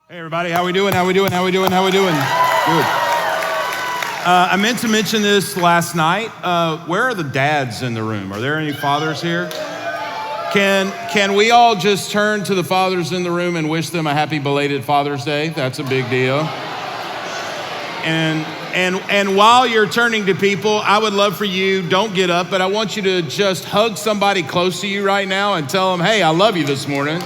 Hey everybody, how we doing? Good. I meant to mention this last night. Where are the dads in the room? Are there any fathers here? Can we all just turn to the fathers in the room and wish them a happy belated Father's Day? That's a big deal. And while you're turning to people, I would love for you, don't get up, but I want you to just hug somebody close to you right now and tell them, hey, I love you this morning.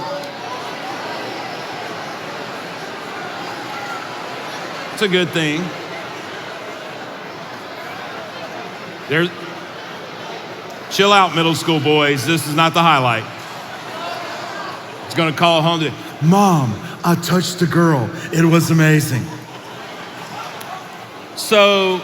It's a good thing. Chill out, middle school boys. This is not the highlight. It's gonna call home today. Mom, I touched a girl. It was amazing. So,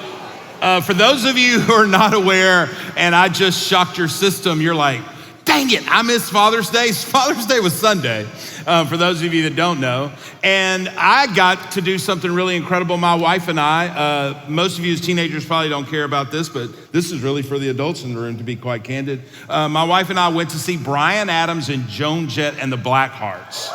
for those of you who are not aware, and I just shocked your system, you're like, dang it, I missed Father's Day. Father's Day was Sunday, for those of you that don't know. And I got to do something really incredible. My wife and I, most of you as teenagers probably don't care about this, but this is really for the adults in the room, to be quite candid. My wife and I went to see Bryan Adams and Joan Jett and the Blackhearts.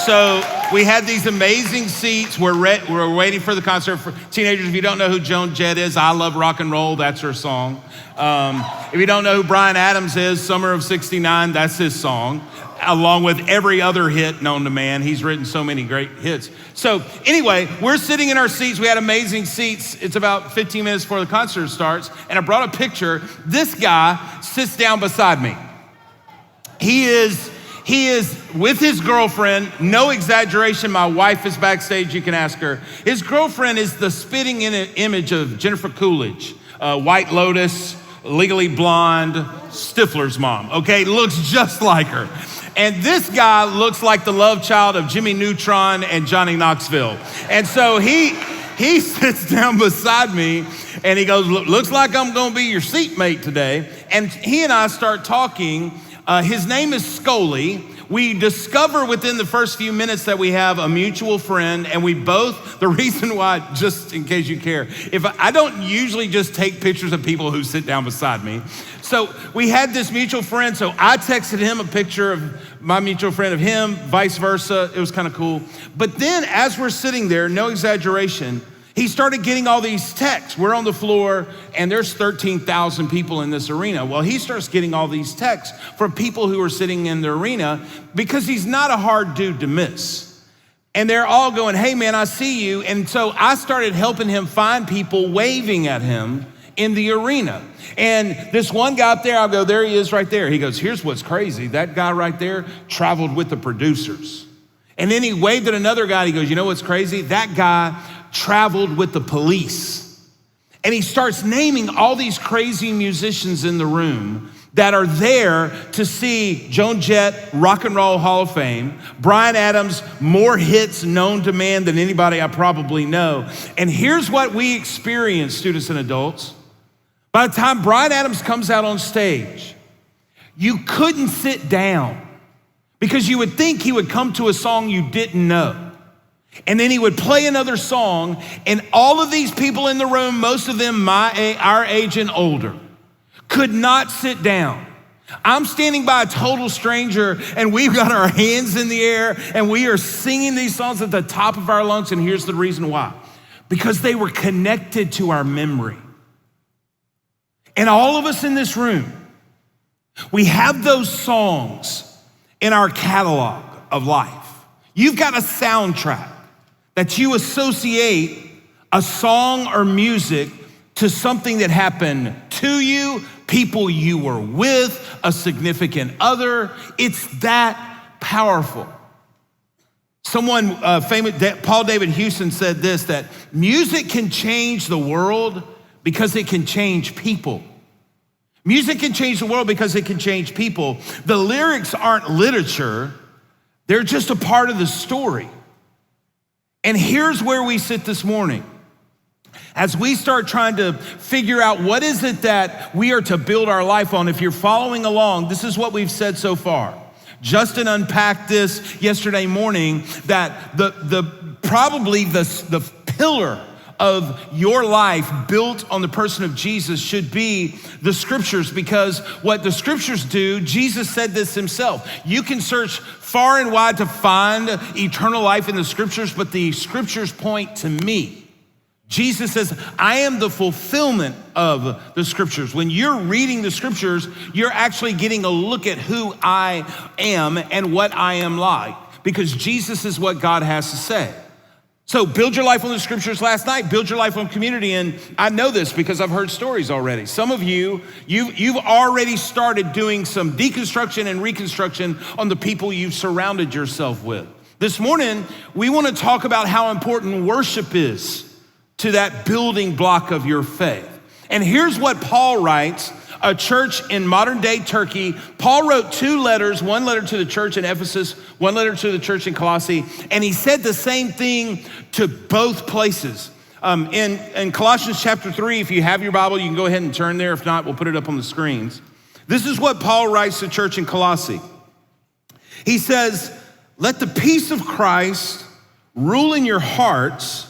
So we had these amazing seats. We're waiting for the concert. For teenagers, if you don't know who Joan Jett is, I Love Rock and Roll, that's her song. If you don't know who Bryan Adams is, Summer of '69, that's his song, along with every other hit known to man. He's written so many great hits. So anyway, we're sitting in our seats. We had amazing seats. It's about 15 minutes before the concert starts, and I brought a picture. This guy sits down beside me. He is with his girlfriend, no exaggeration. My wife is backstage, you can ask her. His girlfriend is the spitting image of Jennifer Coolidge, White Lotus, Legally Blonde, Stifler's mom, okay? Looks just like her. And this guy looks like the love child of Jimmy Neutron and Johnny Knoxville. And so he sits down beside me and he goes, looks like I'm gonna be your seatmate today. And he and I start talking. His name is Scully. We discover within the first few minutes that we have a mutual friend, and we both, the reason why, just in case you care, I don't usually just take pictures of people who sit down beside me. So we had this mutual friend, so I texted him a picture of my mutual friend of him, vice versa. It was kind of cool. But then as we're sitting there, no exaggeration, he started getting all these texts. We're on the floor and there's 13,000 people in this arena. Well, he starts getting all these texts from people who are sitting in the arena because he's not a hard dude to miss. And they're all going, hey man, I see you. And so I started helping him find people waving at him in the arena. And this one guy up there, I'll go, there he is right there. He goes, here's what's crazy. That guy right there traveled with the producers. And then he waved at another guy. He goes, you know what's crazy? That guy traveled with the police. And he starts naming all these crazy musicians in the room that are there to see Joan Jett, Rock and Roll Hall of Fame, Bryan Adams, more hits known to man than anybody I probably know. And here's what we experience, students and adults. By the time Bryan Adams comes out on stage, you couldn't sit down because you would think he would come to a song you didn't know. And then he would play another song, and all of these people in the room, most of them our age and older, could not sit down. I'm standing by a total stranger, and we've got our hands in the air, and we are singing these songs at the top of our lungs, and here's the reason why. Because they were connected to our memory. And all of us in this room, we have those songs in our catalog of life. You've got a soundtrack that you associate a song or music to something that happened to you, people you were with, a significant other. It's that powerful. Someone famous, Paul David Houston said this, that music can change the world because it can change people. Music can change the world because it can change people. The lyrics aren't literature, they're just a part of the story. And here's where we sit this morning. As we start trying to figure out what is it that we are to build our life on, if you're following along, this is what we've said so far. Justin unpacked this yesterday morning, that probably the pillar of your life built on the person of Jesus should be the scriptures, because what the scriptures do, Jesus said this himself. You can search far and wide to find eternal life in the scriptures, but the scriptures point to me. Jesus says, I am the fulfillment of the scriptures. When you're reading the scriptures, you're actually getting a look at who I am and what I am like, because Jesus is what God has to say. So build your life on the scriptures last night, build your life on community. And I know this because I've heard stories already. Some of you've already started doing some deconstruction and reconstruction on the people you've surrounded yourself with. This morning, we want to talk about how important worship is to that building block of your faith. And here's what Paul writes, a church in modern day Turkey. Paul wrote 2 letters, one letter to the church in Ephesus, one letter to the church in Colossae, and he said the same thing to both places. In Colossians chapter 3, if you have your Bible, you can go ahead and turn there. If not, we'll put it up on the screens. This is what Paul writes to the church in Colossae. He says, let the peace of Christ rule in your hearts,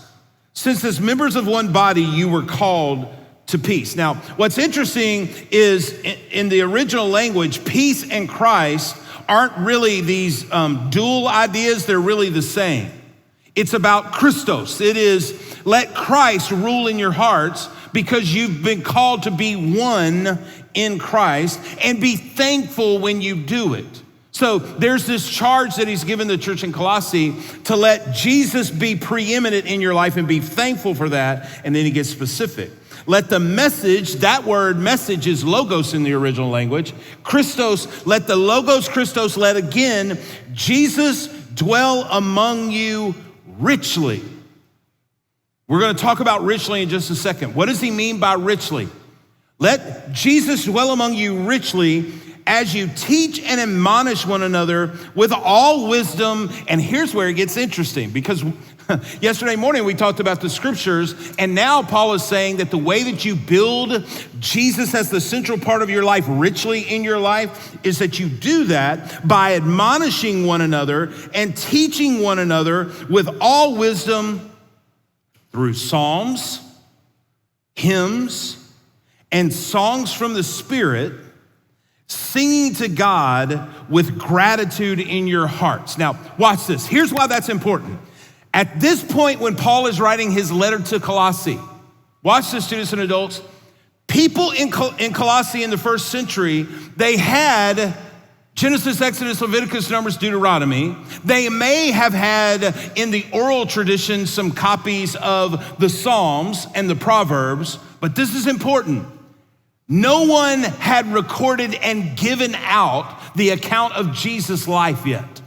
since as members of one body you were called to peace. Now, what's interesting is in the original language, peace and Christ aren't really these dual ideas, they're really the same. It's about Christos. It is, let Christ rule in your hearts, because you've been called to be one in Christ, and be thankful when you do it. So there's this charge that he's given the church in Colossae to let Jesus be preeminent in your life and be thankful for that, and then he gets specific. Let the message, that word message is logos in the original language. Christos, let the logos Christos, let again Jesus dwell among you richly. We're going to talk about richly in just a second. What does he mean by richly? Let Jesus dwell among you richly as you teach and admonish one another with all wisdom. And here's where it gets interesting, because yesterday morning we talked about the scriptures, and now Paul is saying that the way that you build Jesus as the central part of your life, richly in your life, is that you do that by admonishing one another and teaching one another with all wisdom through psalms, hymns, and songs from the Spirit, singing to God with gratitude in your hearts. Now, watch this. Here's why that's important. At this point, when Paul is writing his letter to Colossae, watch this, students and adults. People in Colossae in the first century, they had Genesis, Exodus, Leviticus, Numbers, Deuteronomy. They may have had in the oral tradition some copies of the Psalms and the Proverbs, but this is important. No one had recorded and given out the account of Jesus' life yet.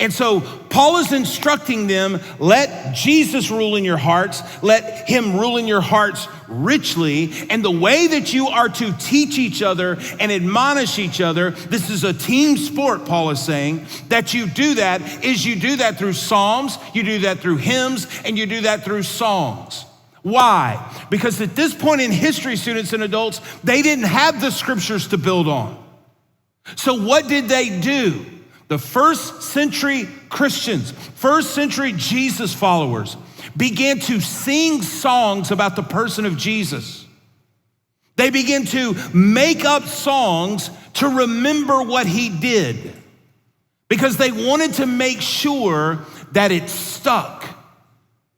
And so Paul is instructing them, let Jesus rule in your hearts, let him rule in your hearts richly. And the way that you are to teach each other and admonish each other, this is a team sport, Paul is saying, that you do that is you do that through psalms, you do that through hymns, and you do that through songs. Why? Because at this point in history, students and adults, they didn't have the scriptures to build on. So what did they do? The first century Christians, first century Jesus followers began to sing songs about the person of Jesus. They began to make up songs to remember what he did, because they wanted to make sure that it stuck.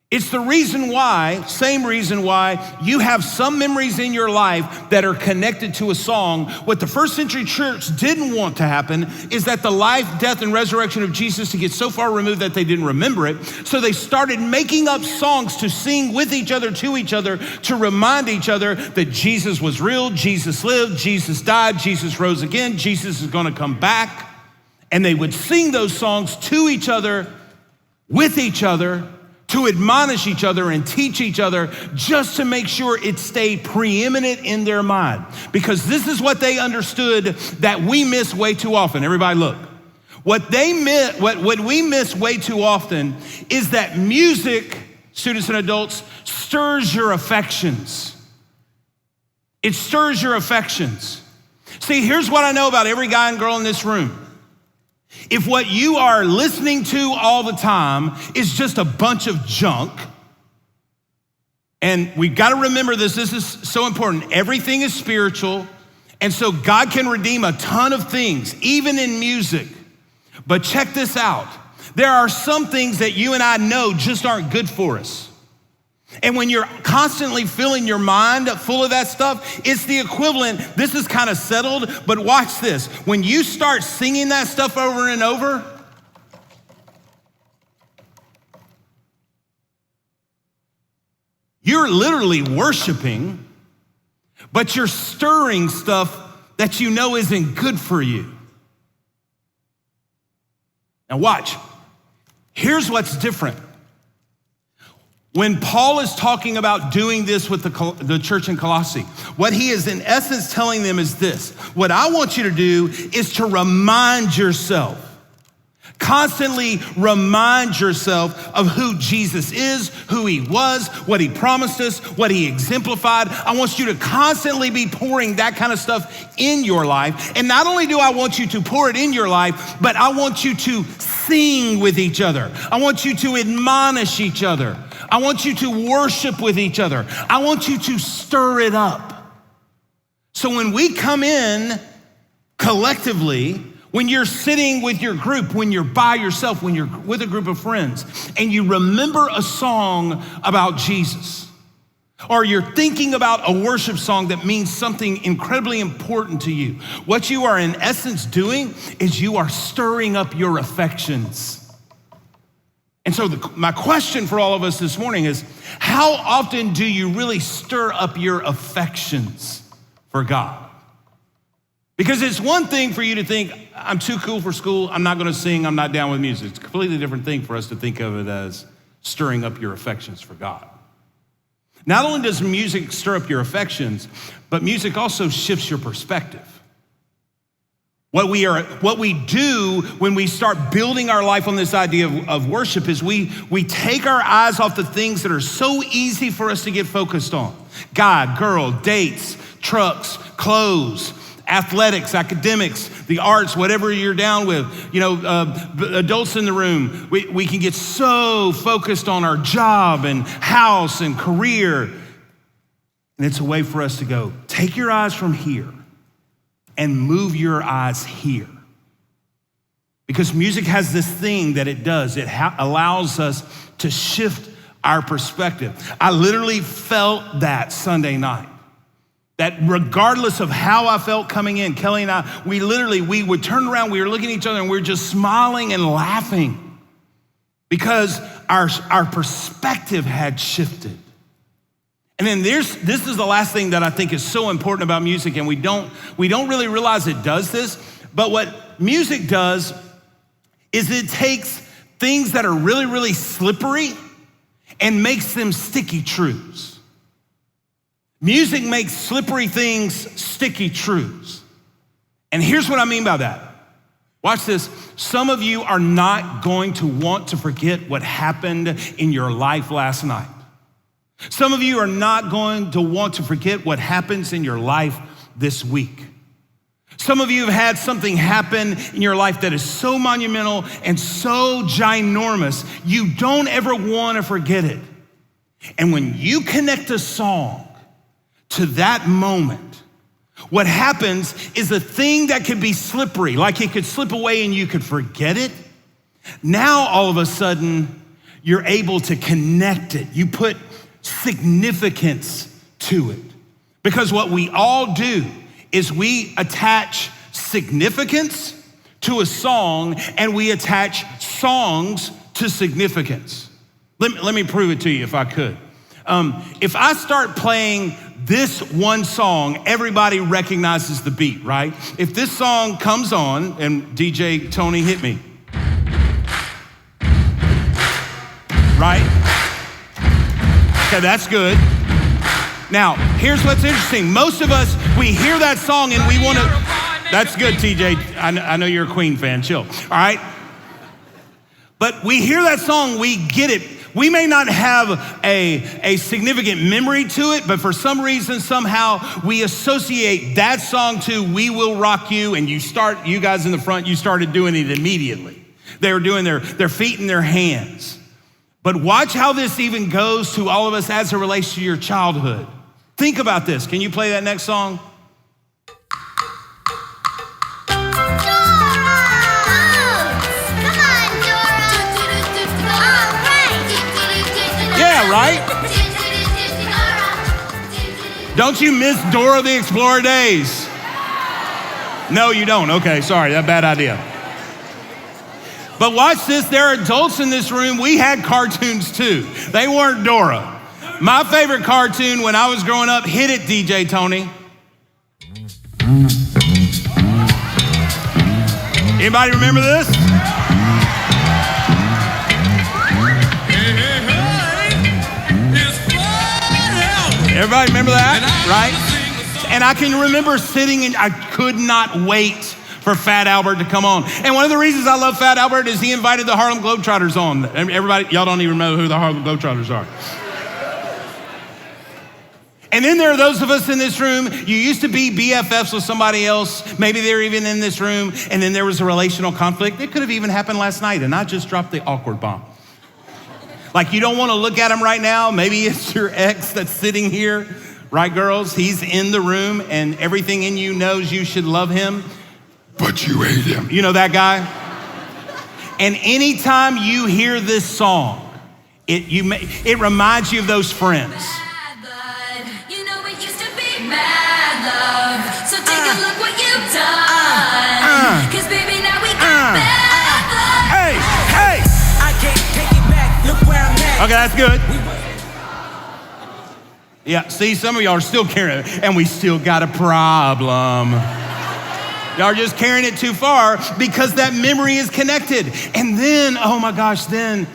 It's the reason why, same reason why, you have some memories in your life that are connected to a song. What the first century church didn't want to happen is that the life, death, and resurrection of Jesus to get so far removed that they didn't remember it. So they started making up songs to sing with each other, to each other, to remind each other that Jesus was real, Jesus lived, Jesus died, Jesus rose again, Jesus is gonna come back. And they would sing those songs to each other, with each other, to admonish each other and teach each other, just to make sure it stayed preeminent in their mind. Because this is what they understood that we miss way too often. Everybody look. What we miss way too often is that music, students and adults, stirs your affections. It stirs your affections. See, here's what I know about every guy and girl in this room. If what you are listening to all the time is just a bunch of junk, And we've got to remember this. This is so important. Everything is spiritual. And so God can redeem a ton of things, even in music. But check this out. There are some things that you and I know just aren't good for us. And when you're constantly filling your mind full of that stuff, it's the equivalent. This is kind of settled, but watch this. When you start singing that stuff over and over, you're literally worshiping, but you're stirring stuff that you know isn't good for you. Now watch. Here's what's different. When Paul is talking about doing this with the church in Colossae, what he is in essence telling them is this. What I want you to do is to remind yourself, constantly remind yourself of who Jesus is, who he was, what he promised us, what he exemplified. I want you to constantly be pouring that kind of stuff in your life. And not only do I want you to pour it in your life, but I want you to sing with each other. I want you to admonish each other. I want you to worship with each other. I want you to stir it up. So when we come in collectively, when you're sitting with your group, when you're by yourself, when you're with a group of friends, and you remember a song about Jesus, or you're thinking about a worship song that means something incredibly important to you, what you are in essence doing is you are stirring up your affections. And so my question for all of us this morning is, how often do you really stir up your affections for God? Because it's one thing for you to think, I'm too cool for school, I'm not gonna sing, I'm not down with music. It's a completely different thing for us to think of it as stirring up your affections for God. Not only does music stir up your affections, but music also shifts your perspective. What we do when we start building our life on this idea of worship is we take our eyes off the things that are so easy for us to get focused on. God, girl, dates, trucks, clothes, athletics, academics, the arts, whatever you're down with, adults in the room. We can get so focused on our job and house and career. And it's a way for us to go, take your eyes from here and move your eyes here. Because music has this thing that it does. It allows us to shift our perspective. I literally felt that Sunday night. That regardless of how I felt coming in, Kelly and I, we would turn around, we were looking at each other and we were just smiling and laughing because our perspective had shifted. And then this is the last thing that I think is so important about music, and we don't really realize it does this, but what music does is it takes things that are really, really slippery and makes them sticky truths. Music makes slippery things sticky truths. And here's what I mean by that. Watch this. Some of you are not going to want to forget what happened in your life last night. Some of you are not going to want to forget what happens in your life this week. Some of you have had something happen in your life that is so monumental and so ginormous, you don't ever want to forget it. And when you connect a song to that moment, what happens is a thing that could be slippery, like it could slip away and you could forget it. Now, all of a sudden, you're able to connect it. You put significance to it. Because what we all do is we attach significance to a song and we attach songs to significance. Let me prove it to you if I could. If I start playing this one song, everybody recognizes the beat, right? If this song comes on, and DJ Tony hit me, right? Okay, that's good. Now, here's what's interesting. Most of us, we hear that song and we want to, that's good, TJ. I know you're a Queen fan, chill, all right? But we hear that song, we get it. We may not have a significant memory to it, but for some reason, somehow, we associate that song to We Will Rock You, and you guys in the front, you started doing it immediately. They were doing their feet and their hands. But watch how this even goes to all of us as it relates to your childhood. Think about this. Can you play that next song? Yeah, right? Don't you miss Dora the Explorer days? No, you don't. Okay, sorry, that's a bad idea. But watch this, there are adults in this room, we had cartoons too. They weren't Dora. My favorite cartoon when I was growing up, hit it, DJ Tony. Anybody remember this? Everybody remember that, right? And I can remember sitting and I could not wait for Fat Albert to come on. And one of the reasons I love Fat Albert is he invited the Harlem Globetrotters on. Everybody, y'all don't even know who the Harlem Globetrotters are. And then there are those of us in this room, you used to be BFFs with somebody else. Maybe they're even in this room, and then there was a relational conflict. It could have even happened last night, and I just dropped the awkward bomb. Like you don't want to look at him right now. Maybe it's your ex that's sitting here, right, girls? He's in the room, and everything in you knows you should love him, but you hate him. You know that guy? And anytime you hear this song, it reminds you of those friends. Mad love, so take a look what you've done. Cause baby, now we got bad love. Hey! I can't take it back, look where I'm at. Okay, that's good. Yeah, see, some of y'all are still carrying it, and we still got a problem. Y'all are just carrying it too far because that memory is connected. And then, oh my gosh, then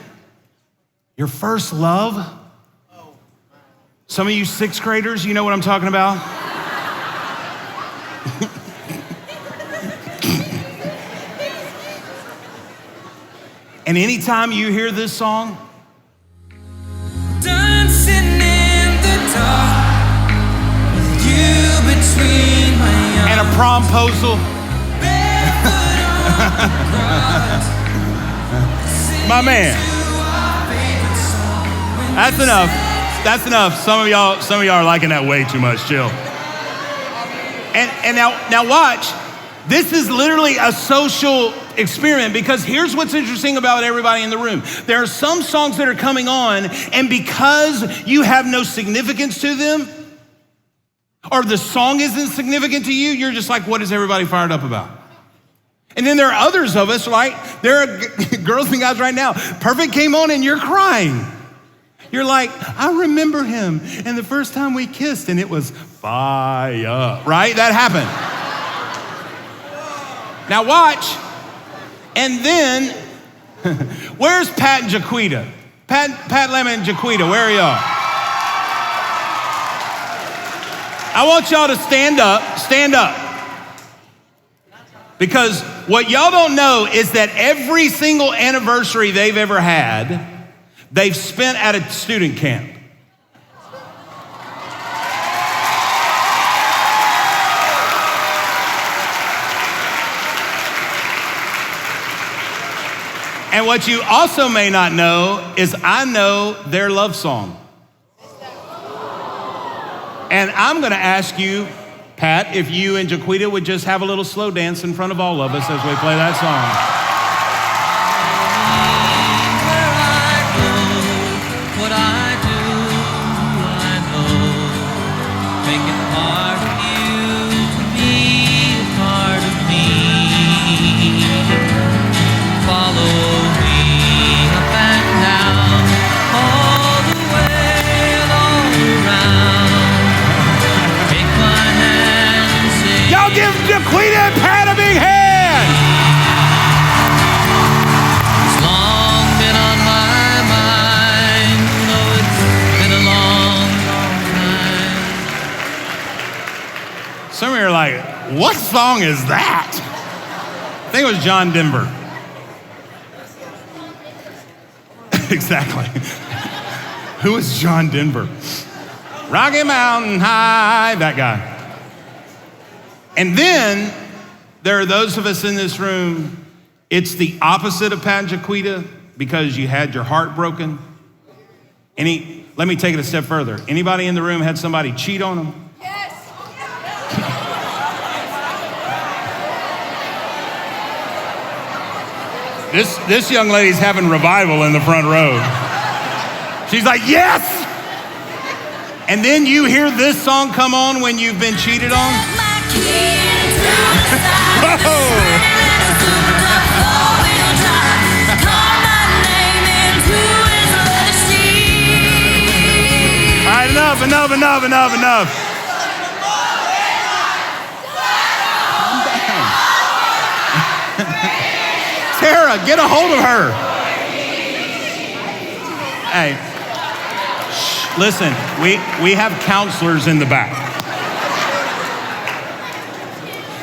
your first love. Some of you sixth graders, you know what I'm talking about? And anytime you hear this song, dancing in the dark, with you between my arms, and a promposal. My man. That's enough. That's enough. Some of y'all are liking that way too much. Chill. And now watch. This is literally a social experiment because here's what's interesting about everybody in the room. There are some songs that are coming on, and because you have no significance to them, or the song isn't significant to you, you're just like, what is everybody fired up about? And then there are others of us, right? There are girls and guys right now. Perfect came on and you're crying. You're like, I remember him, and the first time we kissed, and it was fire, right? That happened. Now watch, and then, where's Pat and Jaquita? Pat Lemon and Jaquita, where are y'all? I want y'all to stand up. Because what y'all don't know is that every single anniversary they've ever had, they've spent at a student camp. And what you also may not know is I know their love song. And I'm gonna ask you, Pat, if you and Jaquita would just have a little slow dance in front of all of us as we play that song. Give Jaquita and Pat a big hand. It's long been on my mind. Oh, it's been a long, long time. Some of you are like, what song is that? I think it was John Denver. Exactly. Who is John Denver? Rocky Mountain High, that guy. And then there are those of us in this room, it's the opposite of Pat and Jaquita because you had your heart broken. Let me take it a step further. Anybody in the room had somebody cheat on them? This young lady's having revival in the front row. She's like, yes! And then you hear this song come on when you've been cheated on. All right, enough. Tara, get a hold of her. Hey, listen, we have counselors in the back.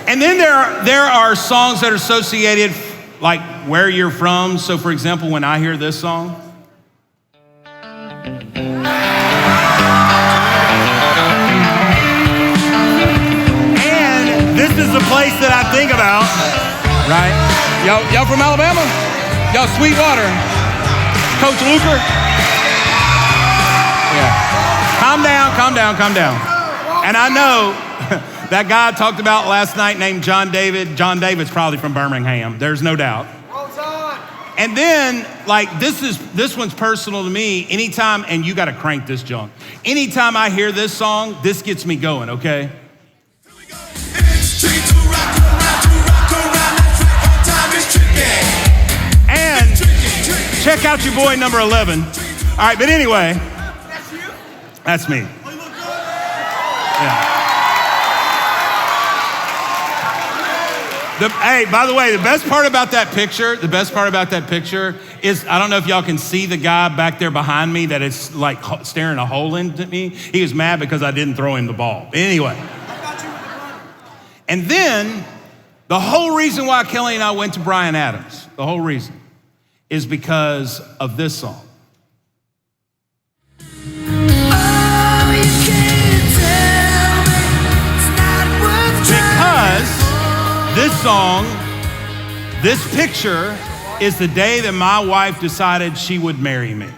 And then there are songs that are associated, like where you're from. So for example, when I hear this song, and this is the place that I think about, right? Y'all from Alabama? Y'all Sweetwater? Coach Luker? Yeah. Calm down. And I know that guy I talked about last night named John David. John David's probably from Birmingham. There's no doubt. And then, like, this one's personal to me. Anytime, and you got to crank this junk. Anytime I hear this song, this gets me going, okay? And check out your boy number 11. All right, but anyway. That's you? That's me. Yeah. Hey, by the way, the best part about that picture is, I don't know if y'all can see the guy back there behind me that is like staring a hole into me. He was mad because I didn't throw him the ball. Anyway. And then, the whole reason why Kelly and I went to Bryan Adams, the whole reason, is because of this song. Because this song, this picture, is the day that my wife decided she would marry me.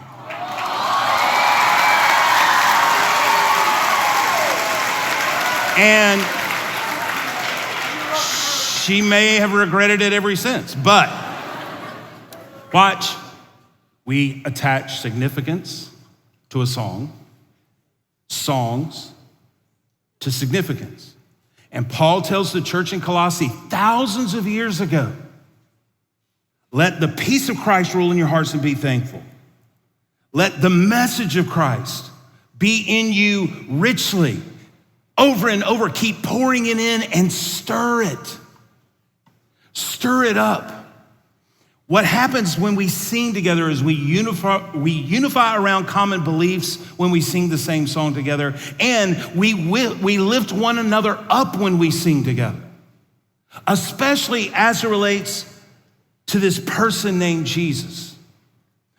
And she may have regretted it ever since, but watch, we attach significance to a song, songs to significance. And Paul tells the church in Colossae thousands of years ago, let the peace of Christ rule in your hearts and be thankful. Let the message of Christ be in you richly, over and over. Keep pouring it in and stir it. Stir it up. What happens when we sing together is we unify around common beliefs when we sing the same song together, and we lift one another up when we sing together, especially as it relates to this person named Jesus.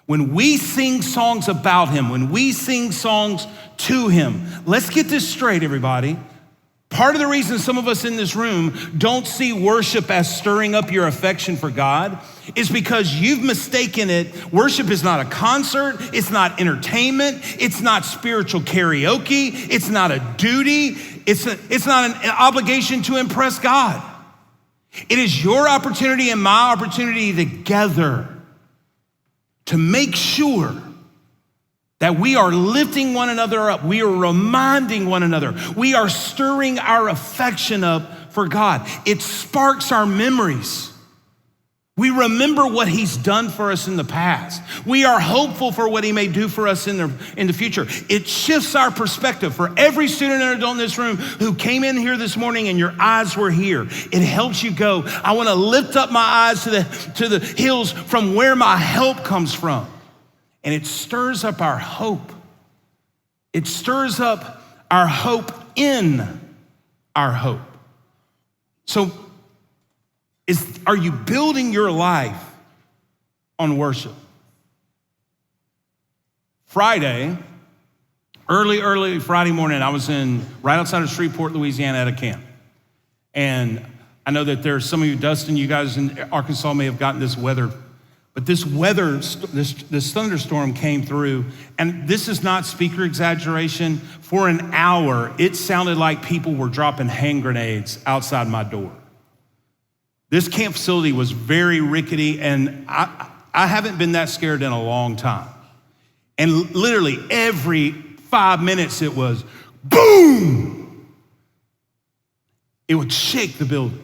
When we sing songs about him, when we sing songs to him, let's get this straight, everybody. Part of the reason some of us in this room don't see worship as stirring up your affection for God is because you've mistaken it. Worship is not a concert. It's not entertainment. It's not spiritual karaoke. It's not a duty. It's not an obligation to impress God. It is your opportunity and my opportunity together to make sure that we are lifting one another up. We are reminding one another. We are stirring our affection up for God. It sparks our memories. We remember what he's done for us in the past. We are hopeful for what he may do for us in the future. It shifts our perspective. For every student and adult in this room who came in here this morning and your eyes were here, it helps you go, I want to lift up my eyes to the hills from where my help comes from. And it stirs up our hope. It stirs up our hope in our hope. So, are you building your life on worship? Friday, early Friday morning, I was right outside of Shreveport, Louisiana at a camp. And I know that there's some of you, Dustin, you guys in Arkansas may have gotten this weather But this this thunderstorm came through, and this is not speaker exaggeration. For an hour, it sounded like people were dropping hand grenades outside my door. This camp facility was very rickety, and I haven't been that scared in a long time. And literally every 5 minutes it was boom. It would shake the building.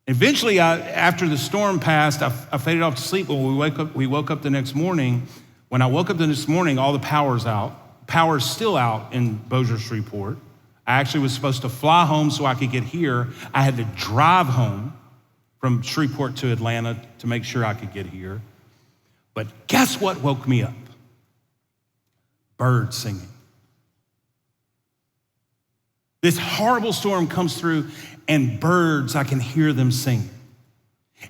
Eventually, after the storm passed, I faded off to sleep. When we woke up the next morning. When I woke up the next morning, all the power's out. Power's still out in Bossier Shreveport. I actually was supposed to fly home so I could get here. I had to drive home from Shreveport to Atlanta to make sure I could get here. But guess what woke me up? Birds singing. This horrible storm comes through, and birds, I can hear them singing.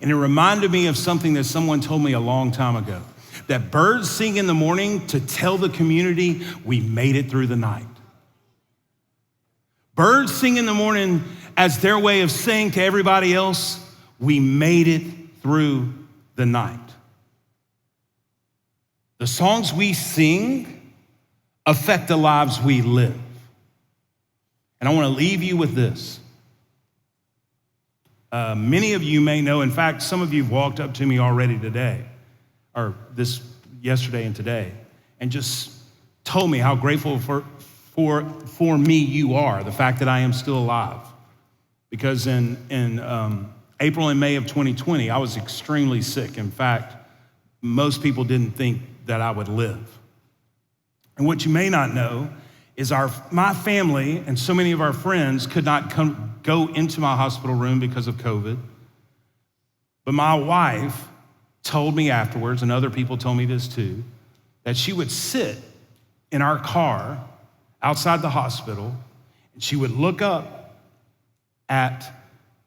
And it reminded me of something that someone told me a long time ago, that birds sing in the morning to tell the community we made it through the night. Birds sing in the morning as their way of saying to everybody else, we made it through the night. The songs we sing affect the lives we live. And I want to leave you with this. Many of you may know, in fact, some of you have walked up to me already today, or yesterday and today, and just told me how grateful for me you are, the fact that I am still alive. Because in April and May of 2020, I was extremely sick. In fact, most people didn't think that I would live. And what you may not know is my family and so many of our friends could not go into my hospital room because of COVID. But my wife told me afterwards, and other people told me this too, that she would sit in our car outside the hospital, and she would look up at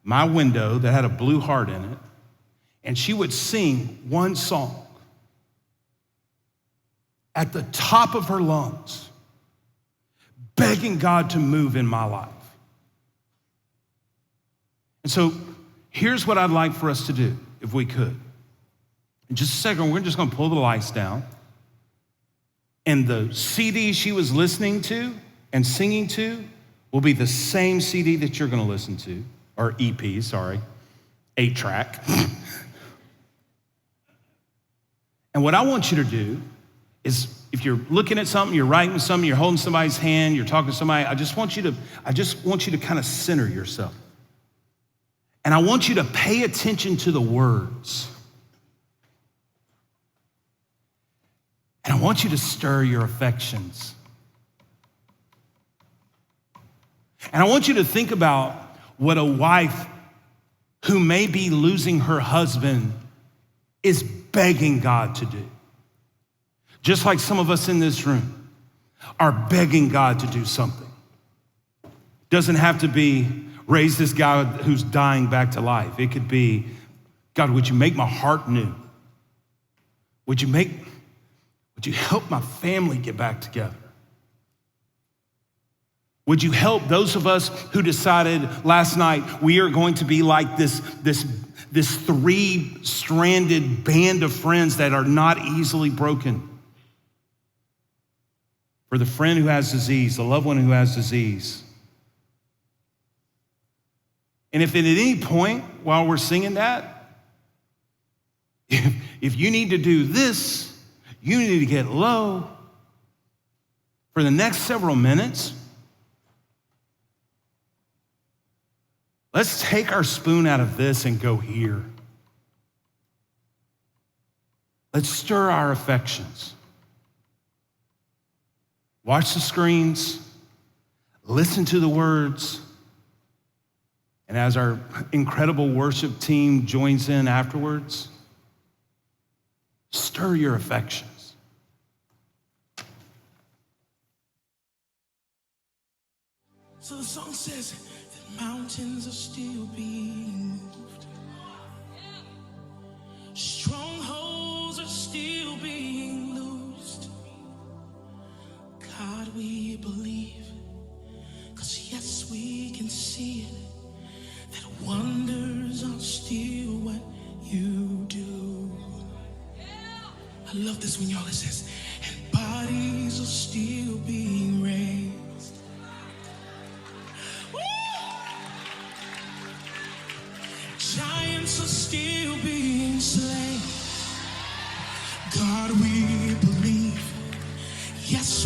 my window that had a blue heart in it, and she would sing one song at the top of her lungs, begging God to move in my life. And so here's what I'd like for us to do, if we could. In just a second, we're just gonna pull the lights down. And the CD she was listening to and singing to will be the same CD that you're gonna listen to, or EP, sorry, 8-track. And what I want you to do is, if you're looking at something, you're writing something, you're holding somebody's hand, you're talking to somebody, I just want you to kind of center yourself. And I want you to pay attention to the words. And I want you to stir your affections. And I want you to think about what a wife who may be losing her husband is begging God to do. Just like some of us in this room are begging God to do something. Doesn't have to be raise this guy who's dying back to life. It could be, God, would you make my heart new? Would you help my family get back together? Would you help those of us who decided last night we are going to be like this three-stranded band of friends that are not easily broken? For the friend who has disease, the loved one who has disease. And if at any point while we're singing that, if you need to do this, you need to get low for the next several minutes, let's take our spoon out of this and go here. Let's stir our affections. Watch the screens, listen to the words, and as our incredible worship team joins in afterwards, stir your affections. So the song says that mountains are still being moved. Strongholds are still being loosed. God, we believe, 'cause yes, we can see it, that wonders are still what you do. I love this when y'all it says, and bodies are still being raised. Woo! Giants are still being slain. God, we believe. Yes,